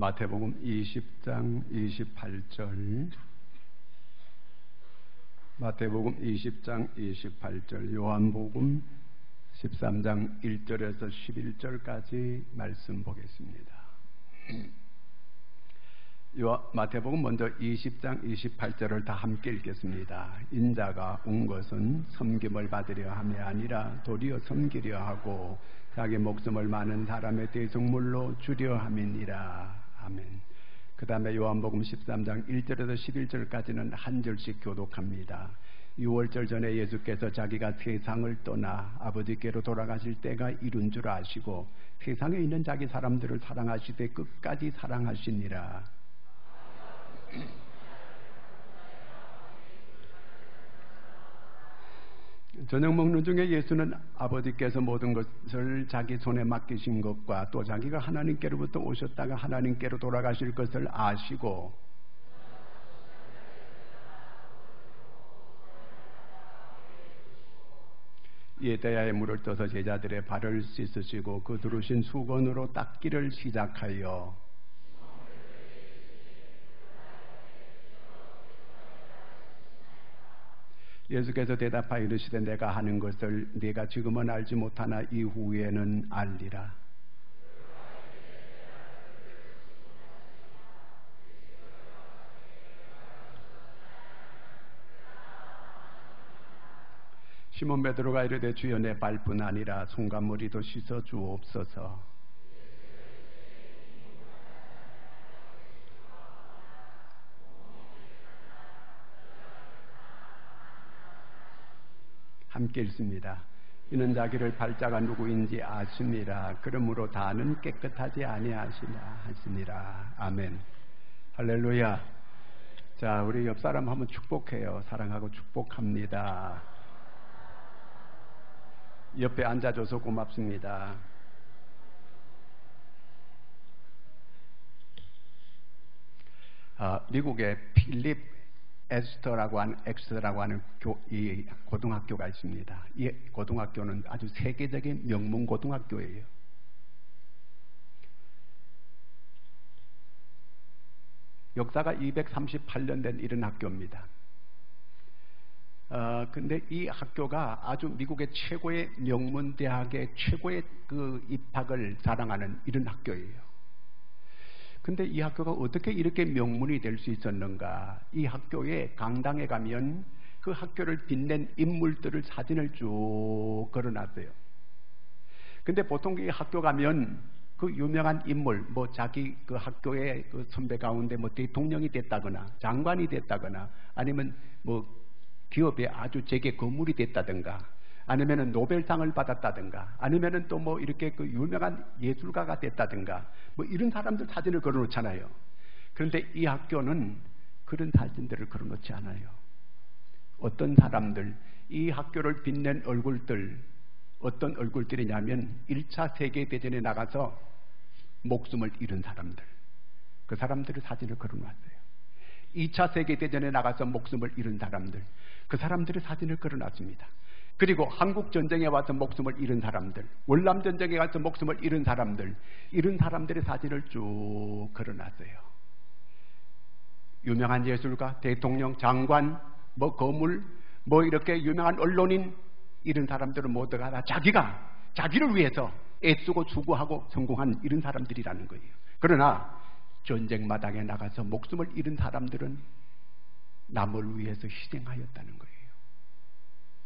마태복음 20장 28절, 마태복음 20장 28절, 요한복음 13장 1절에서 11절까지 말씀 보겠습니다. 마태복음 먼저 20장 28절을 다 함께 읽겠습니다. 인자가 온 것은 섬김을 받으려 함이 아니라 도리어 섬기려 하고 자기 목숨을 많은 사람의 대속물로 주려 함이니라. 아멘. 그 다음에 요한복음 13장 1절에서 11절까지는 한 절씩 교독합니다. 6월절 전에 예수께서 자기가 세상을 떠나 아버지께로 돌아가실 때가 이룬 줄 아시고 세상에 있는 자기 사람들을 사랑하시되 끝까지 사랑하시니라. 저녁 먹는 중에 예수는 아버지께서 모든 것을 자기 손에 맡기신 것과 또 자기가 하나님께로부터 오셨다가 하나님께로 돌아가실 것을 아시고 이에 대하여 물을 떠서 제자들의 발을 씻으시고 그 두르신 수건으로 닦기를 시작하여 예수께서 대답하여 이르시되 내가 하는 것을 네가 지금은 알지 못하나 이후에는 알리라. 시몬 베드로가 이르되 주여 내 발뿐 아니라 손과 머리도 씻어 주옵소서. 함께 읽습니다. 이는 자기를 발자가 누구인지 아시니라. 그러므로 다는 깨끗하지 아니하시나 하시니라. 아멘. 할렐루야. 자, 우리 옆 사람 한번 축복해요. 사랑하고 축복합니다. 옆에 앉아줘서 고맙습니다. 미국의 필립 엑스터라고 하는 이 고등학교가 있습니다. 이 고등학교는 아주 세계적인 명문 고등학교예요. 역사가 238년 된 이런 학교입니다. 근데 이 학교가 아주 미국의 최고의 명문 대학의 최고의 그 입학을 자랑하는 이런 학교예요. 근데 이 학교가 어떻게 이렇게 명문이 될 수 있었는가? 이 학교에 강당에 가면 그 학교를 빛낸 인물들을 사진을 쭉 걸어놨어요. 근데 보통 이 학교 가면 그 유명한 인물, 뭐 자기 그 학교의 그 선배 가운데 뭐 대통령이 됐다거나 장관이 됐다거나 아니면 뭐 기업에 아주 재계 건물이 됐다든가 아니면은 노벨상을 받았다든가 아니면은 또 뭐 이렇게 그 유명한 예술가가 됐다든가 뭐 이런 사람들 사진을 걸어놓잖아요. 그런데 이 학교는 그런 사진들을 걸어놓지 않아요. 어떤 사람들, 이 학교를 빛낸 얼굴들, 어떤 얼굴들이냐면 1차 세계대전에 나가서 목숨을 잃은 사람들, 그 사람들의 사진을 걸어놨어요. 2차 세계대전에 나가서 목숨을 잃은 사람들, 그 사람들의 사진을 걸어놨습니다. 그리고 한국전쟁에 와서 목숨을 잃은 사람들, 월남전쟁에 가서 목숨을 잃은 사람들, 이런 사람들의 사진을 쭉 걸어놨어요. 유명한 예술가, 대통령, 장관, 뭐 거물, 뭐 이렇게 유명한 언론인, 이런 사람들은 모두가 다 자기를 위해서 애쓰고 수고하고 성공한 이런 사람들이라는 거예요. 그러나 전쟁 마당에 나가서 목숨을 잃은 사람들은 남을 위해서 희생하였다는 거예요.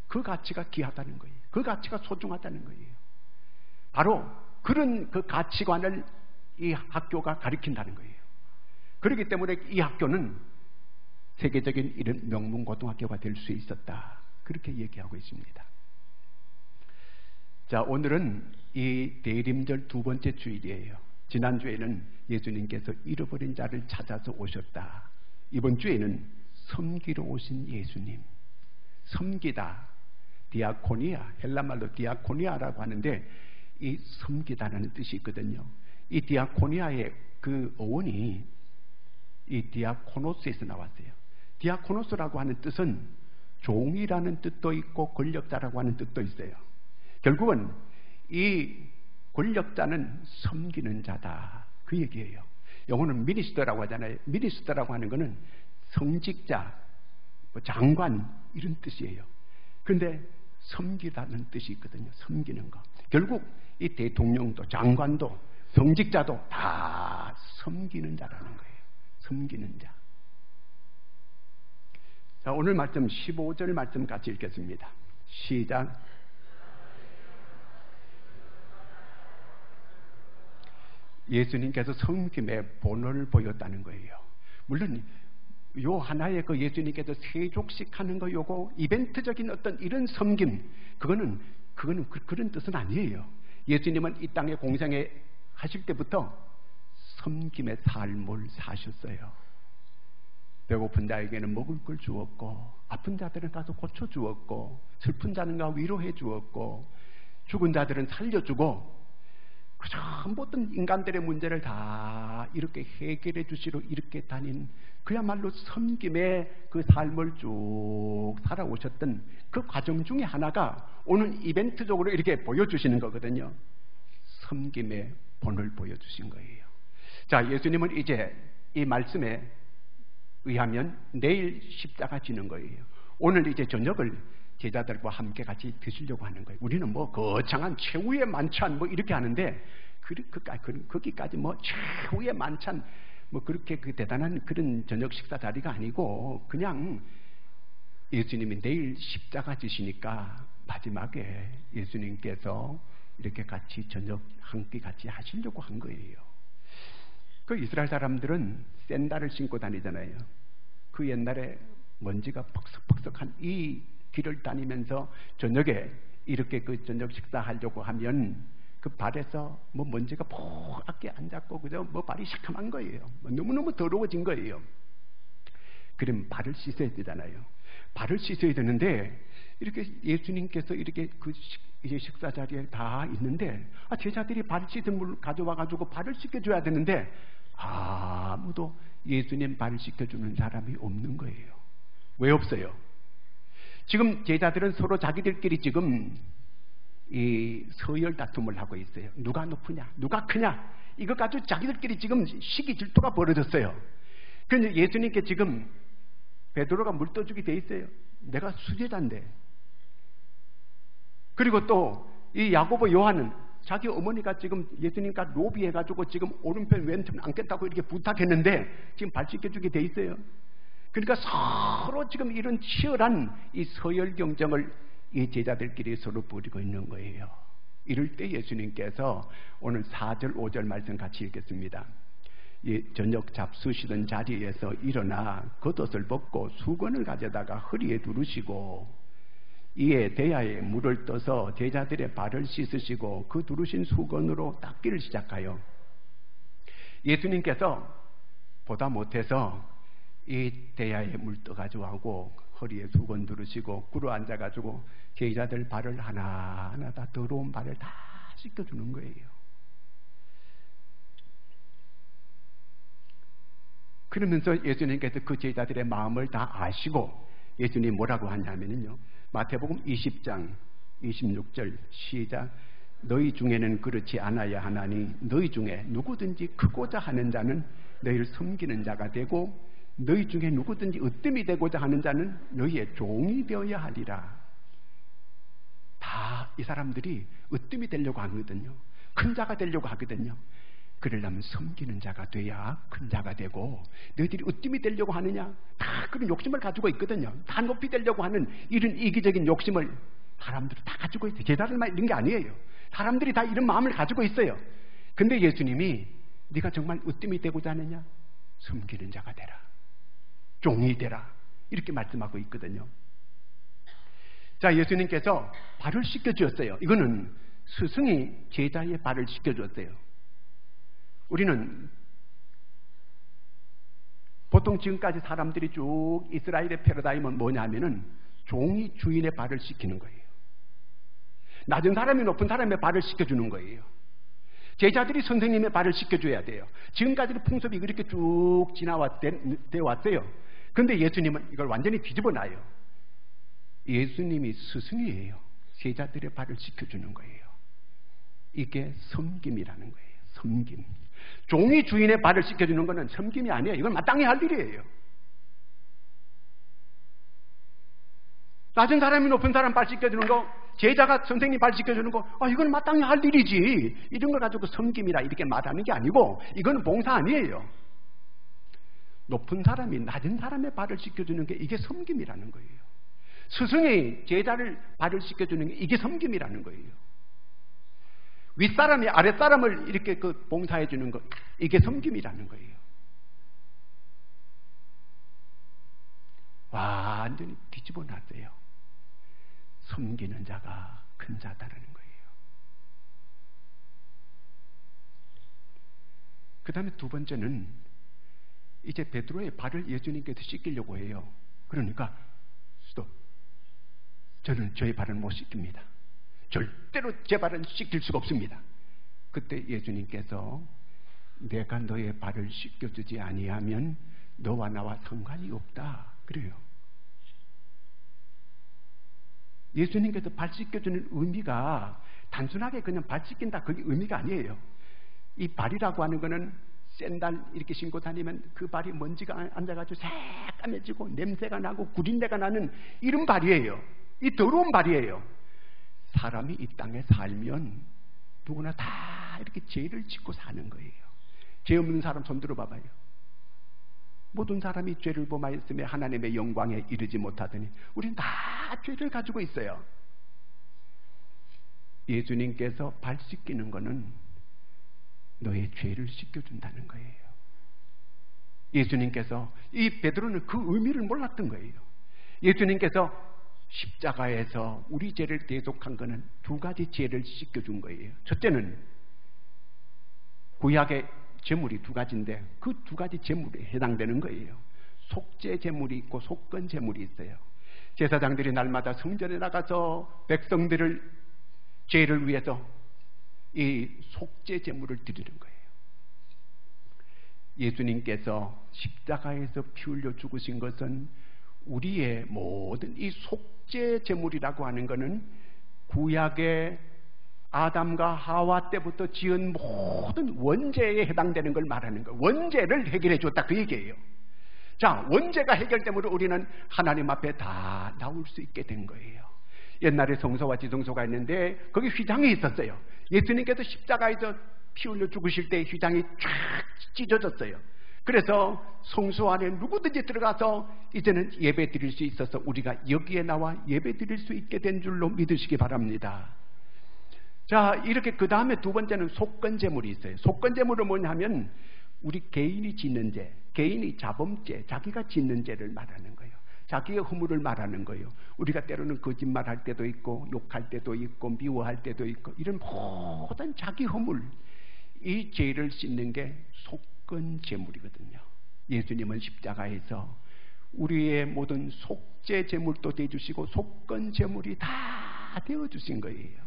그 가치가 귀하다는 거예요. 그 가치가 소중하다는 거예요. 바로 그런 그 가치관을 이 학교가 가리킨다는 거예요. 그렇기 때문에 이 학교는 세계적인 이런 명문 고등학교가 될 수 있었다. 그렇게 얘기하고 있습니다. 자, 오늘은 이 대림절 두 번째 주일이에요. 지난주에는 예수님께서 잃어버린 자를 찾아서 오셨다. 이번 주에는 섬기러 오신 예수님. 섬기다, 디아코니아, 헬라말로 디아코니아라고 하는데 이 섬기다라는 뜻이 있거든요. 이 디아코니아의 그 어원이 이 디아코노스에서 나왔어요. 디아코노스라고 하는 뜻은 종이라는 뜻도 있고 권력자라고 하는 뜻도 있어요. 결국은 이 권력자는 섬기는 자다, 그 얘기예요. 영어는 미니스터라고 하잖아요. 미니스터라고 하는 것은 성직자, 장관 이런 뜻이에요. 그런데 섬기다는 뜻이 있거든요. 섬기는 거. 결국 이 대통령도 장관도 성직자도 다 섬기는 자라는 거예요. 섬기는 자. 자, 오늘 말씀 15절 말씀 같이 읽겠습니다. 시작. 예수님께서 섬김의 본을 보였다는 거예요. 물론 요 하나의 그 예수님께서 세족식 하는 거 요거 이벤트적인 어떤 이런 섬김 그거는 그런 뜻은 아니에요. 예수님은 이 땅에 공생에 하실 때부터 섬김의 삶을 사셨어요. 배고픈 자에게는 먹을 걸 주었고 아픈 자들은 가서 고쳐 주었고 슬픈 자는 가 위로해 주었고 죽은 자들은 살려주고 그저 모든 인간들의 문제를 다 이렇게 해결해 주시러 이렇게 다닌 그야말로 섬김의 그 삶을 쭉 살아오셨던 그 과정 중에 하나가 오늘 이벤트적으로 이렇게 보여주시는 거거든요. 섬김의 본을 보여주신 거예요. 자, 예수님은 이제 이 말씀에 의하면 내일 십자가 지는 거예요. 오늘 이제 저녁을 제자들과 함께 같이 드시려고 하는 거예요. 우리는 뭐 거창한 최후의 만찬 뭐 이렇게 하는데 거기까지 뭐 최후의 만찬 뭐 그렇게 그 대단한 그런 저녁 식사 자리가 아니고 그냥 예수님이 내일 십자가 지시니까 마지막에 예수님께서 이렇게 같이 저녁 한 끼 같이 하시려고 한 거예요. 그 이스라엘 사람들은 샌들을 신고 다니잖아요. 그 옛날에 먼지가 퍽석퍽석한 이 길을 다니면서 저녁에 이렇게 그 저녁 식사하려고 하면 그 발에서 뭐 먼지가 포악게 앉았고 그저 뭐 발이 시커먼 거예요. 너무너무 더러워진 거예요. 그럼 발을 씻어야 되잖아요. 발을 씻어야 되는데 이렇게 예수님께서 이렇게 그 식사 자리에 다 있는데 제자들이 발 씻은 물 가져와 가지고 발을 씻겨줘야 되는데 아무도 예수님 발을 씻겨주는 사람이 없는 거예요. 왜 없어요? 지금 제자들은 서로 자기들끼리 지금 이 서열 다툼을 하고 있어요. 누가 높으냐, 누가 크냐, 이것 가지고 자기들끼리 지금 시기 질투가 벌어졌어요. 그런데 예수님께 지금 베드로가 물 떠주게 돼 있어요. 내가 수제자인데. 그리고 또 이 야고보 요한은 자기 어머니가 지금 예수님과 로비해가지고 지금 오른편 왼편 앉겠다고 이렇게 부탁했는데 지금 발 씻겨주게 돼 있어요. 그러니까 서로 지금 이런 치열한 이 서열 경쟁을 이 제자들끼리 서로 벌이고 있는 거예요. 이럴 때 예수님께서 오늘 4절 5절 말씀 같이 읽겠습니다. 이 저녁 잡수시던 자리에서 일어나 겉옷을 벗고 수건을 가져다가 허리에 두르시고 이에 대야에 물을 떠서 제자들의 발을 씻으시고 그 두르신 수건으로 닦기를 시작하여 예수님께서 보다 못해서 이 대야에 물 떠가지고 하고 허리에 수건 두르시고 꿇어 앉아가지고 제자들 발을 하나하나 다 더러운 발을 다 씻겨주는 거예요. 그러면서 예수님께서 그 제자들의 마음을 다 아시고 예수님이 뭐라고 하냐면요. 마태복음 20장 26절 시작. 너희 중에는 그렇지 않아야 하나니 너희 중에 누구든지 크고자 하는 자는 너희를 섬기는 자가 되고 너희 중에 누구든지 으뜸이 되고자 하는 자는 너희의 종이 되어야 하리라. 다 이 사람들이 으뜸이 되려고 하거든요. 큰 자가 되려고 하거든요. 그러려면 섬기는 자가 돼야 큰 자가 되고 너희들이 으뜸이 되려고 하느냐? 다 그런 욕심을 가지고 있거든요. 다 높이 되려고 하는 이런 이기적인 욕심을 사람들이 다 가지고 있어요. 제자들만 이런 게 아니에요. 사람들이 다 이런 마음을 가지고 있어요. 근데 예수님이 네가 정말 으뜸이 되고자 하느냐? 섬기는 자가 되라. 종이 되라. 이렇게 말씀하고 있거든요. 자, 예수님께서 발을 씻겨주었어요. 이거는 스승이 제자의 발을 씻겨줬어요. 우리는 보통 지금까지 사람들이 쭉 이스라엘의 패러다임은 뭐냐면은 종이 주인의 발을 씻기는 거예요. 낮은 사람이 높은 사람의 발을 씻겨주는 거예요. 제자들이 선생님의 발을 씻겨줘야 돼요. 지금까지는 풍습이 그렇게 쭉 지나왔어요. 그런데 예수님은 이걸 완전히 뒤집어 놔요. 예수님이 스승이에요. 제자들의 발을 씻겨주는 거예요. 이게 섬김이라는 거예요. 섬김. 종이 주인의 발을 씻겨주는 것은 섬김이 아니에요. 이건 마땅히 할 일이에요. 낮은 사람이 높은 사람 발 씻겨주는 거, 제자가 선생님 발 씻겨주는 거, 이건 마땅히 할 일이지. 이런 걸 가지고 섬김이라 이렇게 말하는 게 아니고, 이건 봉사 아니에요. 높은 사람이 낮은 사람의 발을 씻겨주는 게 이게 섬김이라는 거예요. 스승이 제자를 발을 씻겨주는 게 이게 섬김이라는 거예요. 윗사람이 아랫사람을 이렇게 봉사해 주는 것, 이게 섬김이라는 거예요. 완전히 뒤집어 놨어요. 섬기는 자가 큰 자다라는 거예요. 그 다음에 두 번째는 이제 베드로의 발을 예수님께서 씻기려고 해요. 그러니까 스톱. 저는 저의 발은 못 씻깁니다. 절대로 제 발은 씻길 수가 없습니다. 그때 예수님께서 내가 너의 발을 씻겨주지 아니하면 너와 나와 상관이 없다 그래요. 예수님께서 발 씻겨주는 의미가 단순하게 그냥 발 씻긴다 그게 의미가 아니에요. 이 발이라고 하는 거는 샌들 이렇게 신고 다니면 그 발이 먼지가 앉아가지고 새까매지고 냄새가 나고 구린내가 나는 이런 발이에요. 이 더러운 발이에요. 사람이 이 땅에 살면 누구나 다 이렇게 죄를 짓고 사는 거예요. 죄 없는 사람 손 들어봐봐요. 모든 사람이 죄를 범하였으며 하나님의 영광에 이르지 못하더니 우리는 다 죄를 가지고 있어요. 예수님께서 발 씻기는 거는 너의 죄를 씻겨준다는 거예요. 예수님께서 이 베드로는 그 의미를 몰랐던 거예요. 예수님께서 십자가에서 우리 죄를 대속한 거는 두 가지 죄를 씻겨준 거예요. 첫째는 구약의 제물이 두 가지인데 그 두 가지 제물에 해당되는 거예요. 속죄 제물이 있고 속건 제물이 있어요. 제사장들이 날마다 성전에 나가서 백성들을 죄를 위해서 이 속죄 제물을 드리는 거예요. 예수님께서 십자가에서 피 흘려 죽으신 것은 우리의 모든 이 속죄 제물이라고 하는 것은 구약의 아담과 하와 때부터 지은 모든 원죄에 해당되는 걸 말하는 거예요. 원죄를 해결해 줬다 그 얘기예요. 자, 원죄가 해결되므로 우리는 하나님 앞에 다 나올 수 있게 된 거예요. 옛날에 성소와 지성소가 있는데 거기 휘장이 있었어요. 예수님께서 십자가에서 피 흘려 죽으실 때 휘장이 쫙 찢어졌어요. 그래서 성소 안에 누구든지 들어가서 이제는 예배 드릴 수 있어서 우리가 여기에 나와 예배 드릴 수 있게 된 줄로 믿으시기 바랍니다. 자, 이렇게 그 다음에 두 번째는 속건 제물이 있어요. 속건 제물은 뭐냐면 우리 개인이 짓는 죄, 개인이 자범죄, 자기가 짓는 죄를 말하는 거예요. 자기의 허물을 말하는 거예요. 우리가 때로는 거짓말할 때도 있고 욕할 때도 있고 미워할 때도 있고 이런 모든 자기 허물, 이 죄를 씻는 게 속건 제물이거든요. 예수님은 십자가에서 우리의 모든 속죄 제물도 되어주시고 속건 제물이 다 되어주신 거예요.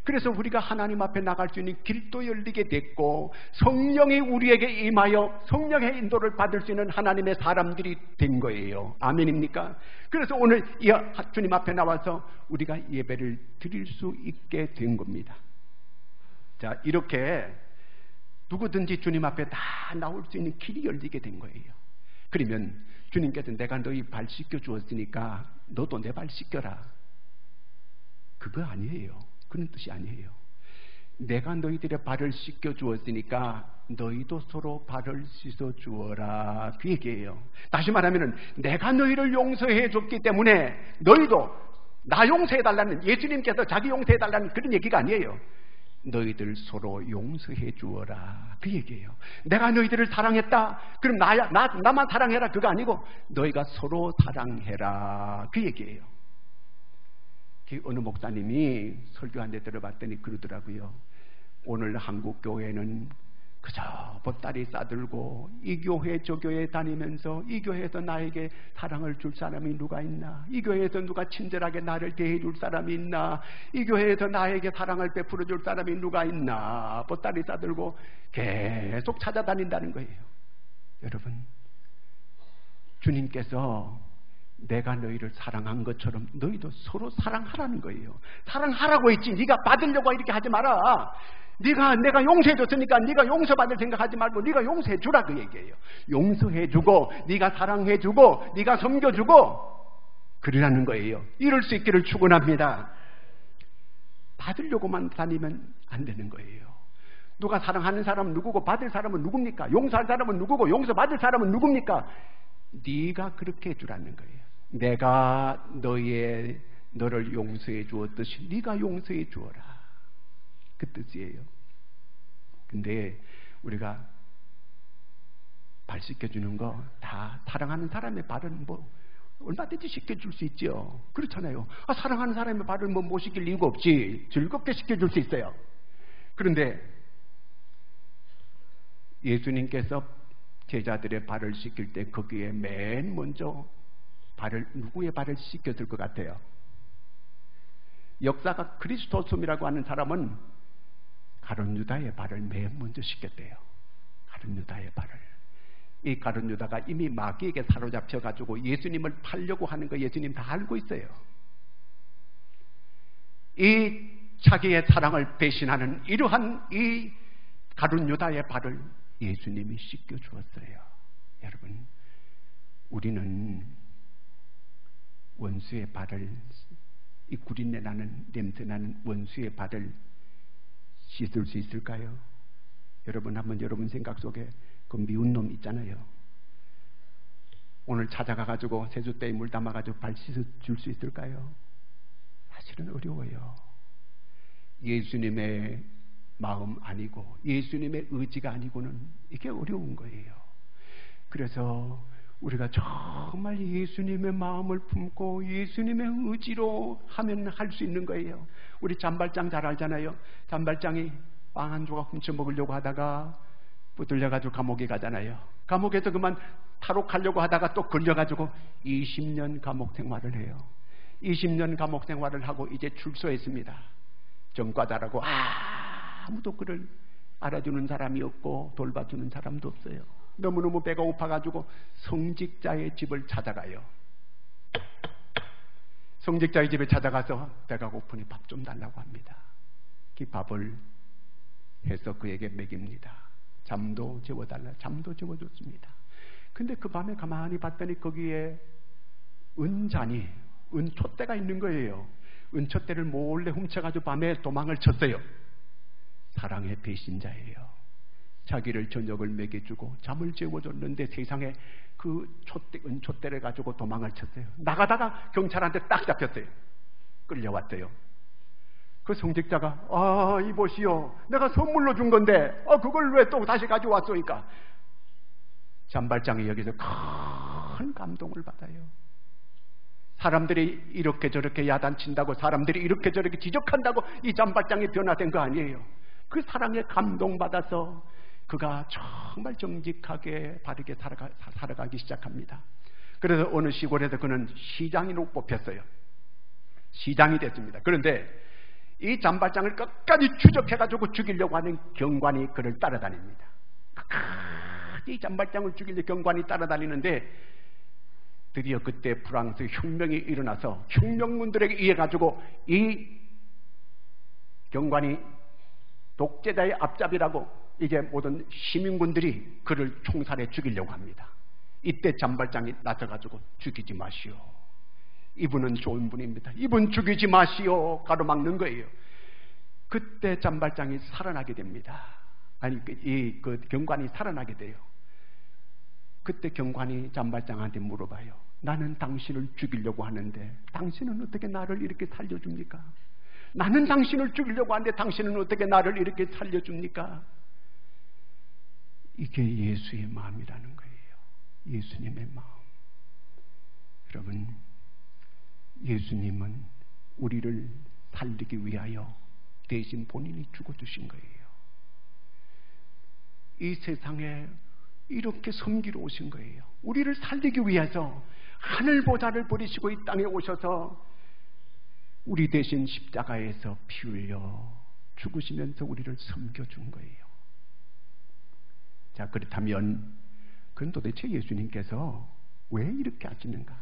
그래서 우리가 하나님 앞에 나갈 수 있는 길도 열리게 됐고 성령이 우리에게 임하여 성령의 인도를 받을 수 있는 하나님의 사람들이 된 거예요. 아멘입니까? 그래서 오늘 이 주님 앞에 나와서 우리가 예배를 드릴 수 있게 된 겁니다. 자, 이렇게 누구든지 주님 앞에 다 나올 수 있는 길이 열리게 된 거예요. 그러면 주님께서 내가 너희 발 씻겨 주었으니까 너도 내 발 씻겨라. 그거 아니에요. 그런 뜻이 아니에요. 내가 너희들의 발을 씻겨 주었으니까 너희도 서로 발을 씻어 주어라. 그 얘기예요. 다시 말하면 내가 너희를 용서해 줬기 때문에 너희도 나 용서해 달라는, 예수님께서 자기 용서해 달라는 그런 얘기가 아니에요. 너희들 서로 용서해 주어라. 그 얘기예요. 내가 너희들을 사랑했다. 그럼 나만 사랑해라. 그거 아니고 너희가 서로 사랑해라. 그 얘기예요. 어느 목사님이 설교한 데 들어봤더니 그러더라고요. 오늘 한국 교회는 그저 보따리 싸들고 이 교회 저 교회 다니면서 이 교회에서 나에게 사랑을 줄 사람이 누가 있나, 이 교회에서 누가 친절하게 나를 대해 줄 사람이 있나, 이 교회에서 나에게 사랑을 베풀어 줄 사람이 누가 있나, 보따리 싸들고 계속 찾아다닌다는 거예요. 여러분, 주님께서 내가 너희를 사랑한 것처럼 너희도 서로 사랑하라는 거예요. 사랑하라고 했지 네가 받으려고 이렇게 하지 마라. 내가 용서해줬으니까 네가 용서받을 생각하지 말고 네가 용서해주라 그 얘기예요. 용서해주고 네가 사랑해주고 네가 섬겨주고 그러라는 거예요. 이럴 수 있기를 축원합니다. 받으려고만 다니면 안 되는 거예요. 누가 사랑하는 사람은 누구고 받을 사람은 누굽니까? 용서할 사람은 누구고 용서받을 사람은 누굽니까? 네가 그렇게 해주라는 거예요. 내가 너를 용서해 주었듯이 네가 용서해 주어라. 그 뜻이에요. 근데 우리가 발 씻겨주는 거 다 사랑하는 사람의 발은 얼마든지 씻겨줄 수 있죠. 그렇잖아요. 사랑하는 사람의 발을 못 씻길 이유가 없지. 즐겁게 씻겨줄 수 있어요. 그런데 예수님께서 제자들의 발을 씻길 때 거기에 맨 먼저 누구의 발을 씻겼을 것 같아요? 역사가 크리스토스이라고 하는 사람은 가룟 유다의 발을 맨 먼저 씻겼대요. 가룟 유다의 발을. 이 가룟 유다가 이미 마귀에게 사로잡혀가지고 예수님을 팔려고 하는 거 예수님 다 알고 있어요. 이 자기의 사랑을 배신하는 이러한 이 가룟 유다의 발을 예수님이 씻겨주었어요. 여러분, 우리는 원수의 발을, 이 구린내 나는 냄새 나는 원수의 발을 씻을 수 있을까요? 여러분, 한번 여러분 생각 속에 그 미운 놈 있잖아요. 오늘 찾아가가지고 세숫대에 물 담아가지고 발 씻어줄 수 있을까요? 사실은 어려워요. 예수님의 마음 아니고 예수님의 의지가 아니고는 이게 어려운 거예요. 그래서 우리가 정말 예수님의 마음을 품고 예수님의 의지로 하면 할 수 있는 거예요. 우리 잔발장 잘 알잖아요. 잔발장이 빵 한 조각 훔쳐 먹으려고 하다가 붙들려가지고 감옥에 가잖아요. 감옥에서 그만 탈옥하려고 하다가 또 걸려가지고 20년 감옥 생활을 해요. 20년 감옥 생활을 하고 이제 출소했습니다. 전과자라고 아무도 그를 알아주는 사람이 없고 돌봐주는 사람도 없어요. 너무너무 배가 고파가지고 성직자의 집을 찾아가요. 성직자의 집에 찾아가서 배가 고프니 밥 좀 달라고 합니다. 그 밥을 해서 그에게 먹입니다. 잠도 재워달라. 잠도 재워줬습니다. 근데 그 밤에 가만히 봤더니 거기에 은잔이, 은촛대가 있는 거예요. 은촛대를 몰래 훔쳐가지고 밤에 도망을 쳤어요. 사랑의 배신자예요. 자기를 저녁을 먹여주고 잠을 재워줬는데 세상에 그 은촛대를 가지고 도망을 쳤어요. 나가다가 경찰한테 딱 잡혔어요. 끌려왔어요. 그 성직자가 이보시오, 내가 선물로 준 건데 그걸 왜 또 다시 가져왔소이까? 잔발장이 여기서 큰 감동을 받아요. 사람들이 이렇게 저렇게 야단친다고, 사람들이 이렇게 저렇게 지적한다고 이 잔발장이 변화된 거 아니에요. 그 사랑에 감동받아서 그가 정말 정직하게 바르게 살아가기 시작합니다. 그래서 어느 시골에서 그는 시장으로 뽑혔어요. 시장이 됐습니다. 그런데 이 잔발장을 끝까지 추적해가지고 죽이려고 하는 경관이 그를 따라다닙니다. 이 잔발장을 죽이려고 경관이 따라다니는데 드디어 그때 프랑스 혁명이 일어나서 혁명군들에게 의해가지고 이 경관이 독재자의 앞잡이라고 이제 모든 시민군들이 그를 총살해 죽이려고 합니다. 이때 잔발장이 나서가지고 죽이지 마시오. 이분은 좋은 분입니다. 이분 죽이지 마시오. 가로막는 거예요. 그때 잔발장이 살아나게 됩니다. 그 경관이 살아나게 돼요. 그때 경관이 잔발장한테 물어봐요. 나는 당신을 죽이려고 하는데 당신은 어떻게 나를 이렇게 살려줍니까? 나는 당신을 죽이려고 하는데 당신은 어떻게 나를 이렇게 살려줍니까? 이게 예수의 마음이라는 거예요. 예수님의 마음. 여러분, 예수님은 우리를 살리기 위하여 대신 본인이 죽어주신 거예요. 이 세상에 이렇게 섬기러 오신 거예요. 우리를 살리기 위해서 하늘 보좌를 버리시고 이 땅에 오셔서 우리 대신 십자가에서 피 흘려 죽으시면서 우리를 섬겨준 거예요. 자, 그렇다면 그건 도대체 예수님께서 왜 이렇게 하시는가?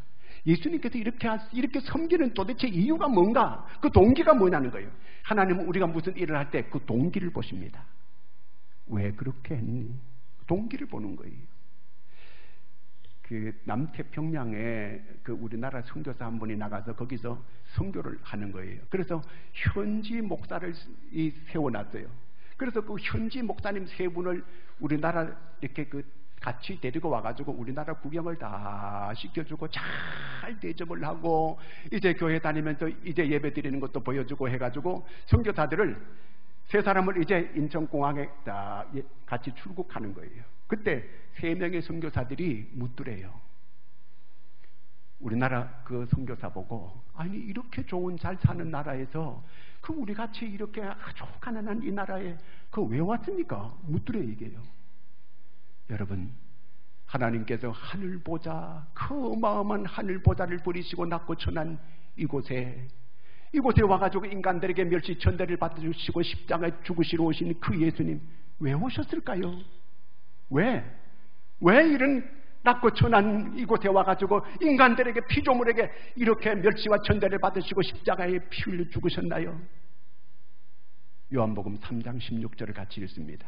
예수님께서 이렇게 섬기는 도대체 이유가 뭔가? 그 동기가 뭐냐는 거예요. 하나님은 우리가 무슨 일을 할 때 그 동기를 보십니다. 왜 그렇게 했니? 동기를 보는 거예요. 그 남태평양에 그 우리나라 선교사 한 분이 나가서 거기서 선교를 하는 거예요. 그래서 현지 목사를 세워놨어요. 그래서 그 현지 목사님 세 분을 우리나라 이렇게 같이 데리고 와가지고 우리나라 구경을 다 시켜주고 잘 대접을 하고 이제 교회 다니면서 이제 예배 드리는 것도 보여주고 해가지고 선교사들을 세 사람을 이제 인천공항에 다 같이 출국하는 거예요. 그때 3명의 선교사들이 묻더래요. 우리나라 그 선교사 보고 아니 이렇게 좋은 잘 사는 나라에서 그 우리 같이 이렇게 아주 가난한 이 나라에 그 왜 왔습니까? 묻더래 이게요. 여러분 하나님께서 하늘보자 그 어마어마한 하늘보자를 버리시고 낮고 천한 이곳에 와가지고 인간들에게 멸시천대를 받으시고 십자가에 죽으시러 오신 그 예수님 왜 오셨을까요? 왜 이런 낮고 천한 이곳에 와가지고 인간들에게 피조물에게 이렇게 멸시와 천대를 받으시고 십자가에 피 흘려 죽으셨나요? 요한복음 3장 16절을 같이 읽습니다.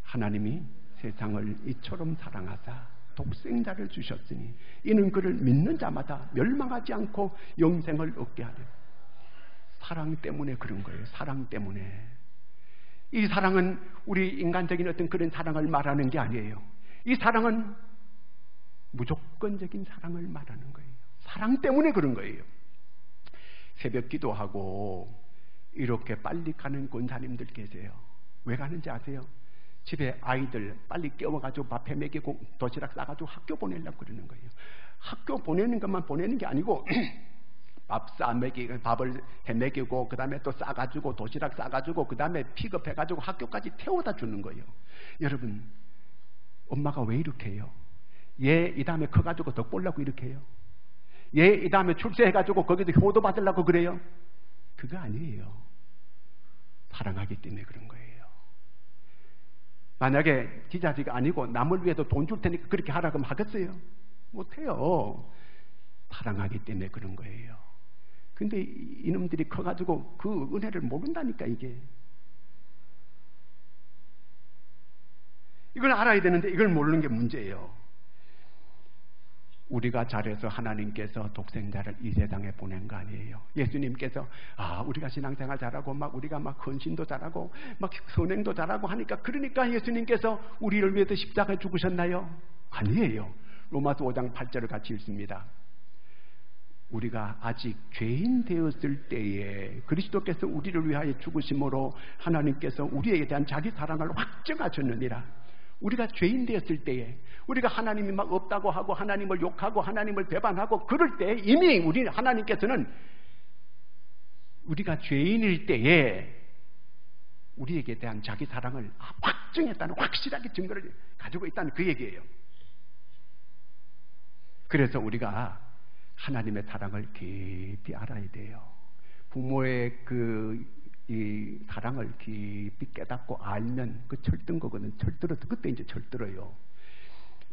하나님이 세상을 이처럼 사랑하사 독생자를 주셨으니 이는 그를 믿는 자마다 멸망하지 않고 영생을 얻게 하려. 사랑 때문에 그런 거예요. 사랑 때문에. 이 사랑은 우리 인간적인 어떤 그런 사랑을 말하는 게 아니에요. 이 사랑은 무조건적인 사랑을 말하는 거예요. 사랑 때문에 그런 거예요. 새벽 기도하고 이렇게 빨리 가는 권사님들 계세요. 왜 가는지 아세요? 집에 아이들 빨리 깨워가지고 밥해 먹이고 도시락 싸가지고 학교 보내려고 그러는 거예요. 학교 보내는 것만 보내는 게 아니고 밥을 해 먹이고 그 다음에 또 싸가지고 도시락 싸가지고 그 다음에 픽업해가지고 학교까지 태워다 주는 거예요. 여러분 엄마가 왜 이렇게 해요? 얘 이 다음에 커가지고 덕 보려고 이렇게 해요? 얘 이 다음에 출세해가지고 거기서 효도 받으려고 그래요? 그거 아니에요. 사랑하기 때문에 그런 거예요. 만약에 지자지가 아니고 남을 위해서 돈 줄 테니까 그렇게 하라 그러면 하겠어요? 못해요. 사랑하기 때문에 그런 거예요. 근데 이놈들이 커가지고 그 은혜를 모른다니까 이게. 이걸 알아야 되는데 이걸 모르는 게 문제예요. 우리가 잘해서 하나님께서 독생자를 이 세상에 보낸 거 아니에요. 예수님께서 우리가 신앙생활 잘하고 우리가 헌신도 잘하고 선행도 잘하고 하니까 그러니까 예수님께서 우리를 위해서 십자가에 죽으셨나요? 아니에요. 로마서 5장 8절을 같이 읽습니다. 우리가 아직 죄인 되었을 때에 그리스도께서 우리를 위하여 죽으심으로 하나님께서 우리에게 대한 자기 사랑을 확증하셨느니라. 우리가 죄인 되었을 때에 우리가 하나님이 없다고 하고 하나님을 욕하고 하나님을 배반하고 그럴 때 이미 우리 하나님께서는 우리가 죄인일 때에 우리에게 대한 자기 사랑을 확증했다는 확실하게 증거를 가지고 있다는 그 얘기예요. 그래서 우리가 하나님의 사랑을 깊이 알아야 돼요. 부모의 이 사랑을 깊이 깨닫고 알면 그 철든 거거든. 철들어서 그때 이제 철들어요.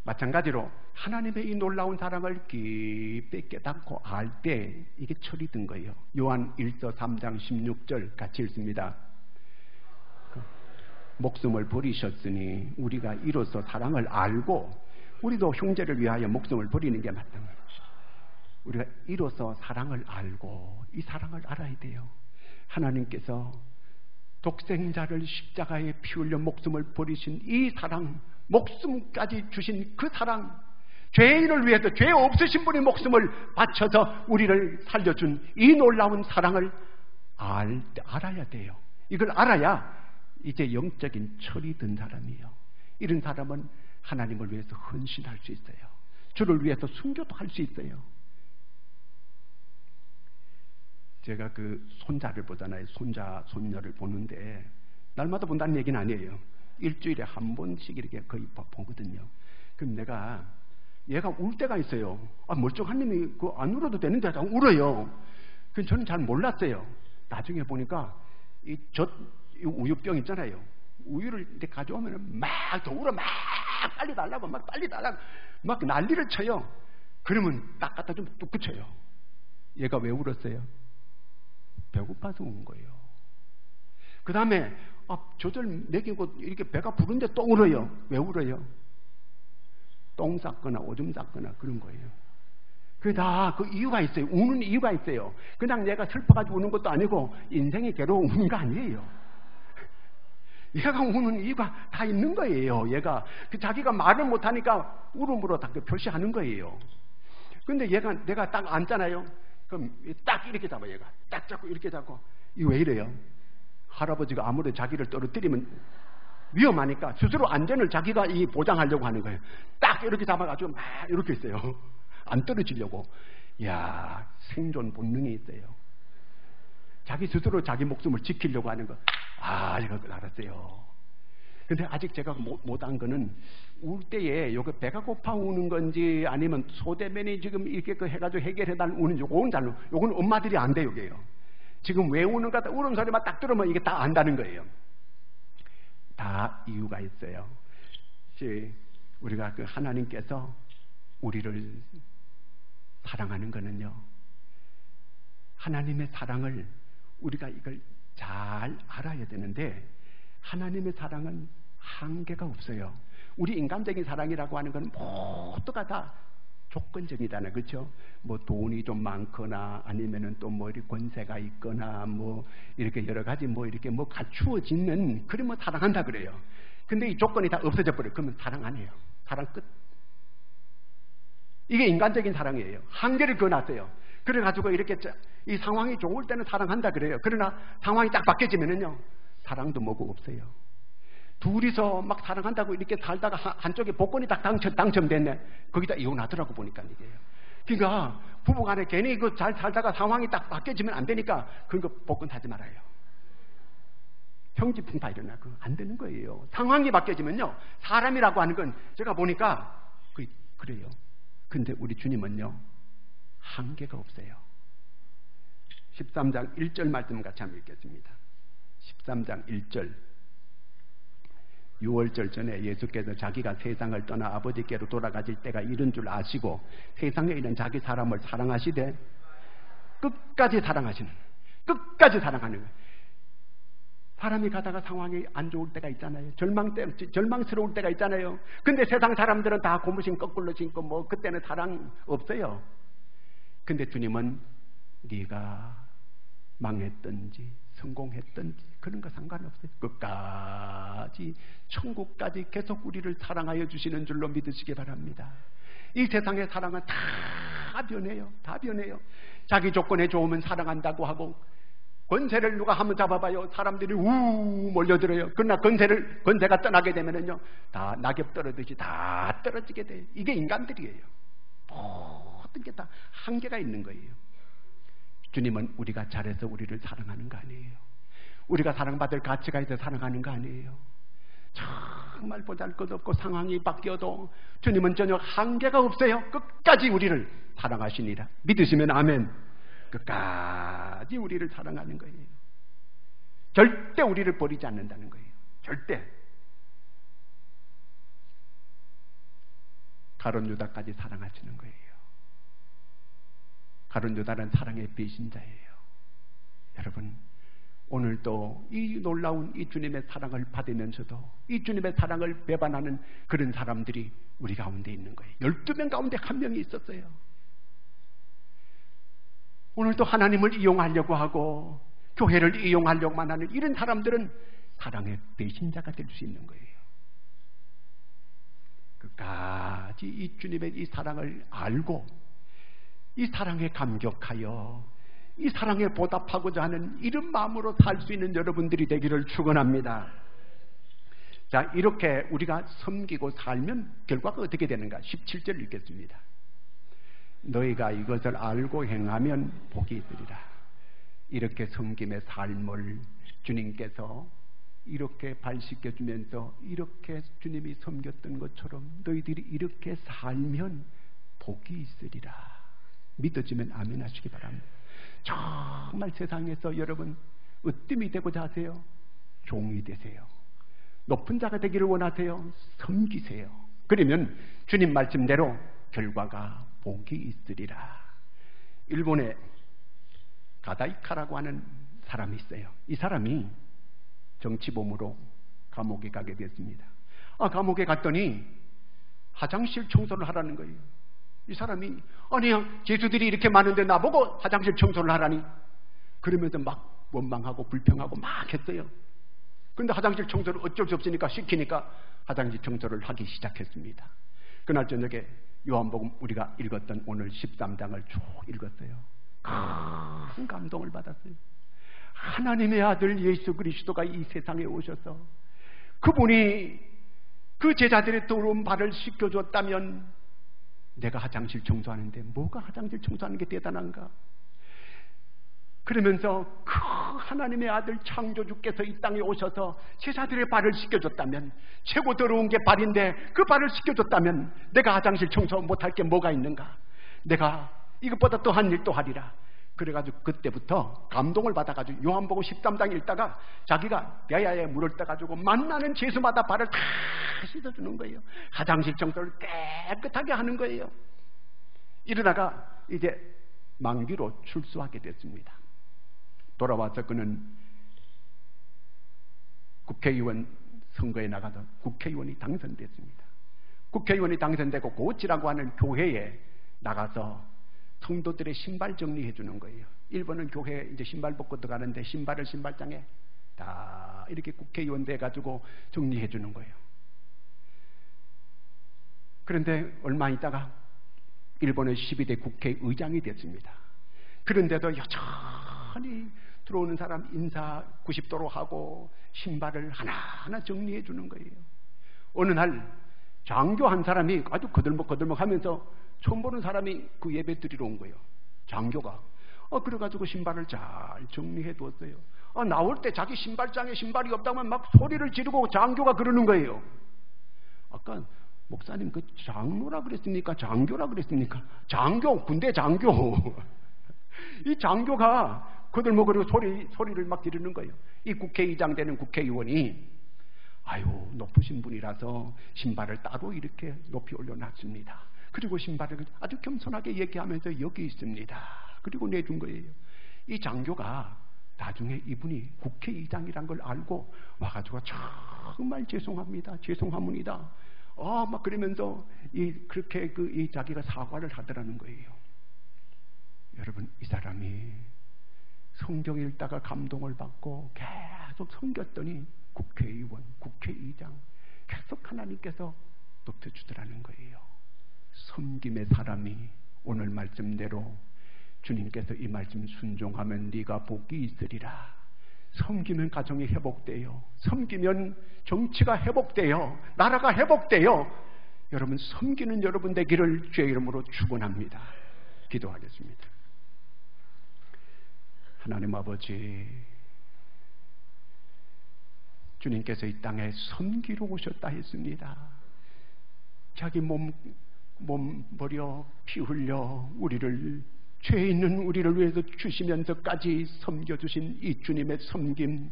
마찬가지로 하나님의 이 놀라운 사랑을 깊이 깨닫고 알 때 이게 철이 든 거예요. 요한 1서 3장 16절 같이 읽습니다. 목숨을 버리셨으니 우리가 이로써 사랑을 알고 우리도 형제를 위하여 목숨을 버리는 게 마땅한 것이죠. 우리가 이로써 사랑을 알고 이 사랑을 알아야 돼요. 하나님께서 독생자를 십자가에 피 흘려 목숨을 버리신 이 사랑, 목숨까지 주신 그 사랑, 죄인을 위해서 죄 없으신 분이 목숨을 바쳐서 우리를 살려준 이 놀라운 사랑을 알아야 돼요. 이걸 알아야 이제 영적인 철이 든 사람이에요. 이런 사람은 하나님을 위해서 헌신할 수 있어요. 주를 위해서 순교도 할 수 있어요. 제가 그 손자를 보잖아요. 손자, 손녀를 보는데 날마다 본다는 얘기는 아니에요. 일주일에 한 번씩 이렇게 거의 보거든요. 그럼 내가 얘가 울 때가 있어요. 멀쩡한 놈이 안 울어도 되는데 울어요. 그래서 저는 잘 몰랐어요. 나중에 보니까 이 우유병 있잖아요. 우유를 이렇게 가져오면 막 더 울어. 막 빨리 달라고 막 난리를 쳐요. 그러면 딱 갖다 좀 뚝 붙여요. 얘가 왜 울었어요? 배고파서 운 거예요. 그 다음에 젖을 먹이고 이렇게 배가 부른데 또 울어요. 왜 울어요? 똥 쌌거나 오줌 쌌거나 그런 거예요. 그게 다 그 이유가 있어요. 우는 이유가 있어요. 그냥 내가 슬퍼가지고 우는 것도 아니고 인생이 괴로워 우는 거 아니에요. 얘가 우는 이유가 다 있는 거예요. 얘가 자기가 말을 못하니까 울음으로 다 표시하는 거예요. 근데 얘가 내가 딱 앉잖아요. 그럼 딱 이렇게 잡아. 얘가 딱 잡고 이렇게 잡고. 이거 왜 이래요? 할아버지가 아무리 자기를 떨어뜨리면 위험하니까 스스로 안전을 자기가 보장하려고 하는 거예요. 딱 이렇게 잡아가지고 막 이렇게 있어요. 안 떨어지려고. 이야, 생존 본능이 있어요. 자기 스스로 자기 목숨을 지키려고 하는 거. 제가 그걸 알았어요. 근데 아직 제가 못한 거는 울 때에 요거 배가 고파 우는 건지 아니면 소대면이 지금 이렇게 해가지고 해결해달라는 우는지 요건 엄마들이 안 돼, 요게요. 지금 왜 우는가 울음소리만 딱 들으면 이게 다 안다는 거예요. 다 이유가 있어요. 우리가 하나님께서 우리를 사랑하는 거는요, 하나님의 사랑을 우리가 이걸 잘 알아야 되는데, 하나님의 사랑은 한계가 없어요. 우리 인간적인 사랑이라고 하는 건 모두가 다 조건적이잖아요. 그렇죠? 뭐 돈이 좀 많거나 아니면은 또 뭐 이렇게 권세가 있거나 뭐 이렇게 여러 가지 뭐 이렇게 뭐 갖추어지는 그러면 사랑한다 그래요. 근데 이 조건이 다 없어져 버려요. 그러면 사랑 안 해요. 사랑 끝. 이게 인간적인 사랑이에요. 한계를 그어놨어요. 그래가지고 이렇게 이 상황이 좋을 때는 사랑한다 그래요. 그러나 상황이 딱 바뀌어지면은요, 사랑도 뭐고 없어요. 둘이서 막 사랑한다고 이렇게 살다가 한쪽에 복권이 딱 당첨됐네. 거기다 이혼하더라고 보니까 이게요. 그러니까 부부간에 괜히 잘 살다가 상황이 딱 바뀌어지면 안 되니까 그거 복권 사지 말아요. 형집풍파 일어나 안 되는 거예요. 상황이 바뀌어지면요, 사람이라고 하는 건 제가 보니까 그래요. 근데 우리 주님은요, 한계가 없어요. 13장 1절 말씀 같이 한번 읽겠습니다. 13장 1절. 6월절 전에 예수께서 자기가 세상을 떠나 아버지께로 돌아가실 때가 이른 줄 아시고 세상에 있는 자기 사람을 사랑하시되 끝까지 사랑하시는, 끝까지 사랑하는 거예요. 사람이 가다가 상황이 안 좋을 때가 있잖아요. 절망스러울 때가 있잖아요. 근데 세상 사람들은 다 고무신 거꾸로 신고 뭐 그때는 사랑 없어요. 근데 주님은 네가 망했든지 성공했든지 그런 거 상관없어요. 끝까지 천국까지 계속 우리를 사랑하여 주시는 줄로 믿으시기 바랍니다. 이 세상의 사랑은 다 변해요. 다 변해요. 자기 조건에 좋으면 사랑한다고 하고, 권세를 누가 한번 잡아봐요. 사람들이 몰려들어요. 그러나 권세가 떠나게 되면은요, 다 낙엽 떨어지듯이 다 떨어지게 돼요. 이게 인간들이에요. 모든 게 다 한계가 있는 거예요. 주님은 우리가 잘해서 우리를 사랑하는 거 아니에요. 우리가 사랑받을 가치가 있어서 사랑하는 거 아니에요. 정말 보잘것없고 상황이 바뀌어도 주님은 전혀 한계가 없어요. 끝까지 우리를 사랑하시니라. 믿으시면 아멘. 끝까지 우리를 사랑하는 거예요. 절대 우리를 버리지 않는다는 거예요. 절대. 가룟 유다까지 사랑하시는 거예요. 가룟 유다는 사랑의 배신자예요. 여러분, 오늘도 이 놀라운 이 주님의 사랑을 받으면서도 이 주님의 사랑을 배반하는 그런 사람들이 우리 가운데 있는 거예요. 12명 가운데 한 명이 있었어요. 오늘도 하나님을 이용하려고 하고 교회를 이용하려고만 하는 이런 사람들은 사랑의 배신자가 될 수 있는 거예요. 끝까지 이 주님의 이 사랑을 알고 이 사랑에 감격하여 이 사랑에 보답하고자 하는 이런 마음으로 살 수 있는 여러분들이 되기를 축원합니다. 자, 이렇게 우리가 섬기고 살면 결과가 어떻게 되는가? 17절 읽겠습니다. 너희가 이것을 알고 행하면 복이 있으리라. 이렇게 섬김의 삶을 주님께서 이렇게 발 씻겨주면서 이렇게 주님이 섬겼던 것처럼 너희들이 이렇게 살면 복이 있으리라. 믿어지면 아멘 하시기 바랍니다. 정말 세상에서 여러분 으뜸이 되고자 하세요? 종이 되세요. 높은 자가 되기를 원하세요? 섬기세요. 그러면 주님 말씀대로 결과가 복이 있으리라. 일본에 가다이카라고 하는 사람이 있어요. 이 사람이 정치범으로 감옥에 가게 됐습니다. 감옥에 갔더니 화장실 청소를 하라는 거예요. 이 사람이 아니야, 죄수들이 이렇게 많은데 나보고 화장실 청소를 하라니, 그러면서 막 원망하고 불평하고 막 했어요. 그런데 화장실 청소를 어쩔 수 없으니까 시키니까 화장실 청소를 하기 시작했습니다. 그날 저녁에 요한복음 우리가 읽었던 오늘 13장을 쭉 읽었어요. 큰 감동을 받았어요. 하나님의 아들 예수 그리스도가 이 세상에 오셔서 그분이 그 제자들의 더러운 발을 씻겨줬다면 내가 화장실 청소하는데 뭐가 화장실 청소하는 게 대단한가? 그러면서 그 하나님의 아들 창조주께서 이 땅에 오셔서 제자들의 발을 씻겨줬다면, 최고 더러운 게 발인데 그 발을 씻겨줬다면 내가 화장실 청소 못할 게 뭐가 있는가? 내가 이것보다 더 한 일도 하리라. 그래가지고 그때부터 감동을 받아가지고 요한복음 13장 읽다가 자기가 대야에 물을 떠가지고 만나는 죄수마다 발을 다 씻어주는 거예요. 화장실 청소를 깨끗하게 하는 거예요. 이러다가 이제 만기로 출소하게 됐습니다. 돌아와서 그는 국회의원 선거에 나가서 국회의원이 당선됐습니다. 국회의원이 당선되고 고치라고 하는 교회에 나가서 성도들의 신발 정리해 주는 거예요. 일본은 교회에 이제 신발 벗고 들어가는데 신발을 신발장에 다 이렇게 국회의원 돼가지고 정리해 주는 거예요. 그런데 얼마 있다가 일본의 12대 국회의장이 됐습니다. 그런데도 여전히 들어오는 사람 인사 90도로 하고 신발을 하나하나 정리해 주는 거예요. 어느 날 장교 한 사람이 아주 거들먹거들먹 하면서 처음 보는 사람이 그 예배 드리러 온 거예요. 장교가. 그래가지고 신발을 잘 정리해 두었어요. 나올 때 자기 신발장에 신발이 없다면 막 소리를 지르고 장교가 그러는 거예요. 아까 목사님 그 장로라 그랬습니까? 장교라 그랬습니까? 장교, 군대 장교. 이 장교가 거들먹거리고 소리를 막 지르는 거예요. 이 국회의장 되는 국회의원이 아유, 높으신 분이라서 신발을 따로 이렇게 높이 올려놨습니다. 그리고 신발을 아주 겸손하게 얘기하면서 여기 있습니다. 그리고 내준 거예요. 이 장교가 나중에 이분이 국회의장이란 걸 알고 와가지고 정말 죄송합니다. 죄송합니다. 막 그러면서 그렇게 이 자기가 사과를 하더라는 거예요. 여러분, 이 사람이 성경 읽다가 감동을 받고 계속 섬겼더니 국회의원, 국회의장 계속 하나님께서 높여주더라는 거예요. 섬김의 사람이 오늘 말씀대로 주님께서 이 말씀 순종하면 네가 복이 있으리라. 섬기면 가정이 회복돼요. 섬기면 정치가 회복돼요. 나라가 회복돼요. 여러분, 섬기는 여러분 되기를 주의 이름으로 축원합니다. 기도하겠습니다. 하나님 아버지, 주님께서 이 땅에 섬기러 오셨다 했습니다. 자기 몸 버려 피 흘려 우리를, 죄 있는 우리를 위해서 주시면서까지 섬겨주신 이 주님의 섬김,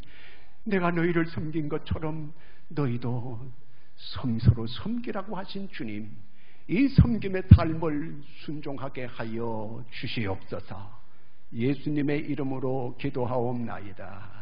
내가 너희를 섬긴 것처럼 너희도 서로 섬기라고 하신 주님, 이 섬김의 삶을 순종하게 하여 주시옵소서. 예수님의 이름으로 기도하옵나이다.